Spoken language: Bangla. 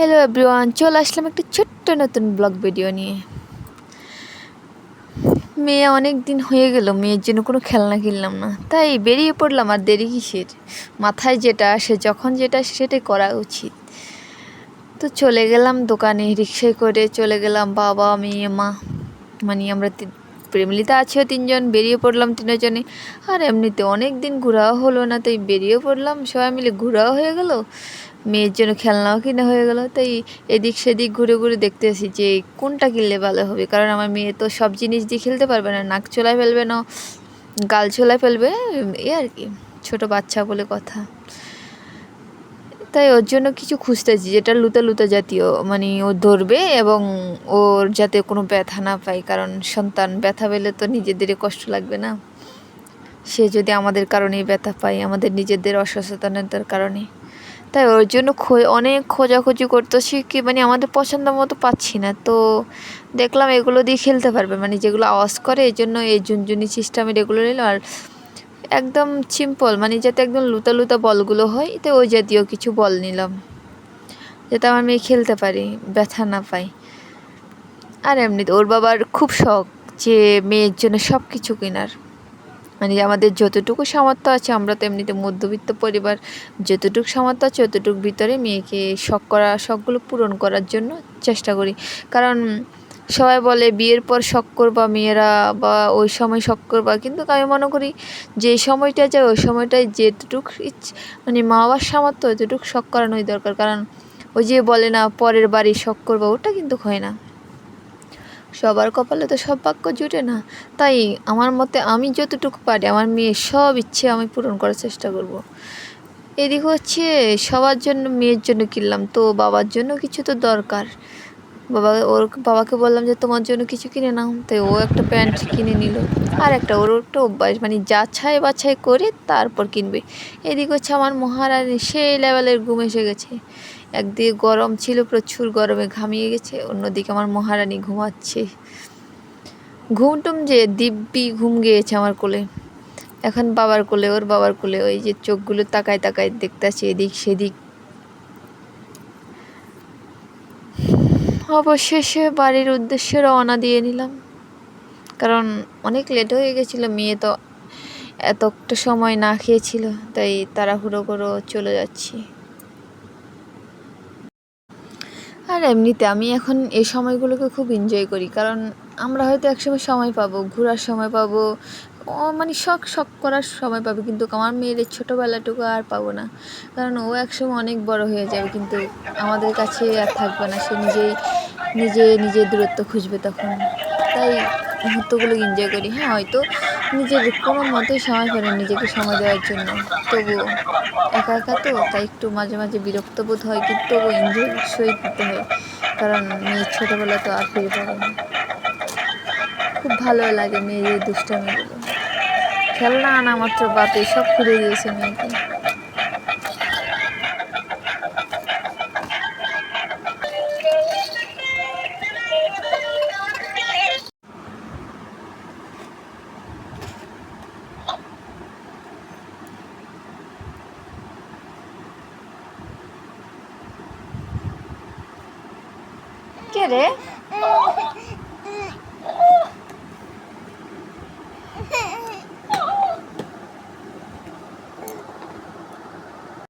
হ্যালো এভরিওয়ান, চলে আসলাম একটা ছোট্ট নতুন ব্লগ ভিডিও নিয়ে। মেয়ে অনেক দিন হয়ে গেল মেয়ের জন্য কোনো খেলনা কিনলাম না, তাই বেরিয়ে পড়লাম। আর দেরি কিসের, মাথায় যেটা আসে যখন যেটা আসে সেটাই করা উচিত। তো চলে গেলাম দোকানে, রিক্সায় করে চলে গেলাম, বাবা মেয়ে মা, মানে আমরা ফ্যামিলিতে আছিও তিনজন, বেরিয়ে পড়লাম তিনজনে। আর এমনিতে অনেক দিন ঘোরাও হলো না, তাই বেরিয়ে পড়লাম, সবাই মিলে ঘোরাও হয়ে গেল, মেয়ের জন্য খেলনাও কিনা হয়ে গেল। তাই এদিক সেদিক ঘুরে ঘুরে দেখতে আসি যে কোনটা কিনলে ভালো হবে, কারণ আমার মেয়ে তো সব জিনিস দিয়ে খেলতে পারবে না, নাক চোলায় ফেলবে না, গাল চোলায় ফেলবে, এই আর কি, ছোট বাচ্চা বলে কথা। তাই ওর জন্য কিছু খুঁজতেছি যেটা লুতা লুতা জাতীয়, মানে ও ধরবে এবং ওর যাতে কোনো ব্যথা না পায়, কারণ সন্তান ব্যথা পেলে তো নিজেদেরই কষ্ট লাগবে না, সে যদি আমাদের কারণেই ব্যথা পায়, আমাদের নিজেদের অসচেতনতার কারণে। তাই ওর জন্য অনেক খোঁজাখুঁজি করতেছি, কি মানে আমাদের পছন্দ মতো পাচ্ছি না। তো দেখলাম এগুলো দিয়ে খেলতে পারবে, মানে যেগুলো আওয়াজ করে, এই জন্য এই ঝুনঝুনি সিস্টেমের এগুলো নিলাম। আর একদম সিম্পল, মানে যাতে একদম লুতা লুতা বলগুলো হয়, তো ওই জাতীয় কিছু বল নিলাম, যাতে আমার মেয়ে খেলতে পারে, ব্যথা না পায়। আর এমনিতে ওর বাবার খুব শখ যে মেয়ের জন্য সব কিছু কেনার, মানে আমাদের যতটুকু সামর্থ্য আছে, আমরা তো এমনিতে মধ্যবিত্ত পরিবার, যতটুকু সামর্থ্য আছে ততটুকু ভিতরে মেয়েকে শখগুলো পূরণ করার জন্য চেষ্টা করি। কারণ সবাই বলে বিয়ের পর শখ করবা মেয়েরা, বা ওই সময় শখ করবা, কিন্তু আমি মনে করি যে সময়টা যায় ওই সময়টায় যেটুকু মানে মা বাবার সামর্থ্য ওইটুকু শখ করানোই দরকার। কারণ ওই যে বলে না পরের বাড়ি শখ করবা, ওটা কিন্তু হয় না, সবার কপালে তো সব ভাগ্য জুটে না। তাই আমার মতে আমি যতটুকু পারি আমার মেয়ের সব ইচ্ছে আমি পূরণ করার চেষ্টা করব। এদিকে হচ্ছে সবার জন্য, মেয়ের জন্য কিনলাম, তো বাবার জন্য কিছু তো দরকার। বাবাকে বললাম যে তোমার জন্য কিছু কিনে নাও, তাই ও একটা প্যান্ট কিনে নিল। আর ওর একটা অভ্যাস, মানে যাচাই বাছাই করে তারপর কিনবে। এদিকে হচ্ছে আমার মহারানী সেই লেভেলের ঘুম এসে গেছে, একদিকে গরম ছিল, প্রচুর গরমে ঘামিয়ে গেছে, অন্যদিকে আমার মহারানী ঘুমাচ্ছে, ঘুমটুম যে দিব্যি ঘুম গিয়েছে আমার কোলে। এখন বাবার কোলে, ওর বাবার কোলে, ওই যে চোখগুলো তাকায় তাকায় দেখতে আছে এদিক সেদিক। অবশেষে বাড়ির উদ্দেশ্যে রওনা দিয়ে নিলাম, কারণ অনেক লেট হয়ে গেছিলো, মেয়ে তো এতটা সময় না খেয়েছিল, তাই তাড়াহুড়ো করে চলে যাচ্ছি। আর এমনিতে আমি এখন এই সময়গুলোকে খুব এনজয় করি, কারণ আমরা হয়তো একসময় সময় পাবো, ঘোরার সময় পাবো, মানে শখ করার সময় পাবো, কিন্তু আমার মেয়ের এই ছোটোবেলাটুকু আর পাবো না। কারণ ও একসময় অনেক বড় হয়ে যাবে, কিন্তু আমাদের কাছে আর থাকবে না, সে নিজের দূরত্ব খুঁজবে তখন। তাই মুহূর্তগুলো এনজয় করি। হ্যাঁ, হয়তো নিজের কোনো মতেই সময় পাই না নিজেকে সময় দেওয়ার জন্য, তবুও একা একা তো, তাই একটু মাঝে মাঝে বিরক্ত বোধ হয়, কিন্তু তবুও এনজয় সই দিতে হয়, কারণ মেয়ের ছোটোবেলা তো আর ফিরে পাবো না। খুব ভালো লাগে মেয়ের এই দুষ্টামিগুলো, খেলনা আনা মাত্র বাপে সব খুলে দিয়েছে মেয়েকে। কে রে?